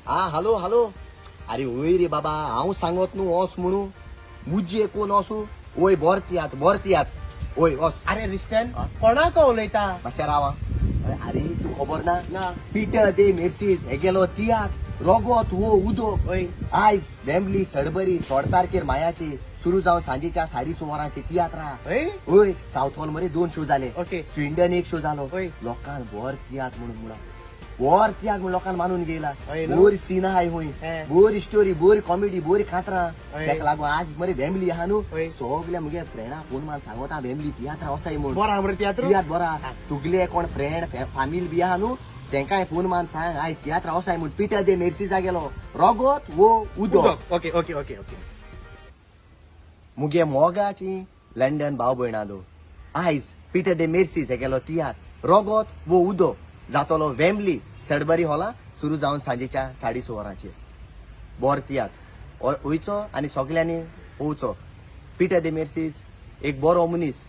हा hello hello अरे ओय रे बाबा हांव सांगत न्हू वस म्हणू मुजी कोण असू ओय बरतियात ओय वस अरे रिस्टन कोणाक उलयता मातशें रावा अरे तू खबर ना ना पीटर दे मेर्सीस हे गेलो तियात रगत वो उदक ओय आयज वेंबली सडबरी 16 तारखेर मायाची सुरू जावन सांजेच्या 6:30 वरांची तियात्रा ओय ओय साऊथ हॉल मध्ये 2 शो झाले ओके स्विंडन 1 शो झालो ओय. लोकांक वर तियात म्हणून म्हणा वर तियात म्हणून लोकांक मानून गेला ओय न्हू. बोर सीन आहाय हुंय हे. Bore story bore comedy bore खातरा ओय. तेका लागून आज मरे फॅमिली आहा न्हू ओय. सगळे मुगे फ्रेंडा फोन मान सांगता फॅमिली तियात्रा वसाय म्हणून बरं मरे तियात्र तियात बरा तुगले कोण फ्रेंड फॅमिली बी आहा न्हू तेंकाय फोन मान सांग आयज तियात्रा वसाय म्हणून पीटर दे मेर्सीजा गेलो रगत वो उदक ओके ओके ओके ओके मुगे मोगाची लंडन भाव भयणालो आयज पीटर दे मेर्सीज हे गेलो तियात रगत वो उदो जातलो वेंबली सडबरी हॉला सुरू जावन सांजेच्या 6:30 वरांचेर बोर तियात वयचो आनी सगल्यांनी पोवचो पीटर दे मेर्सीज एक बरो मनीस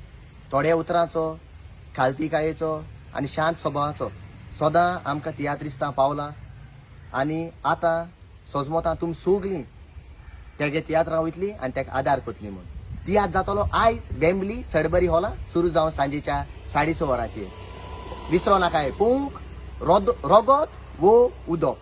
थोड्या उतरांचो खालतीकायेचो आनी शांत स्वभावाचो सदां आमकां तियात्रिस्तां पावला आनी आतां सोजमोतां तुम सोगलीं तेगे तियात्रां वयतली आनी तेका आदार करतली म्हूण तियात्र जातलो आयज वेंबली सडबरी हॉला सुरू जावन सांजेच्या 6:30 वरांचेर विसरो नाकाय पोवंक रगत वो उदक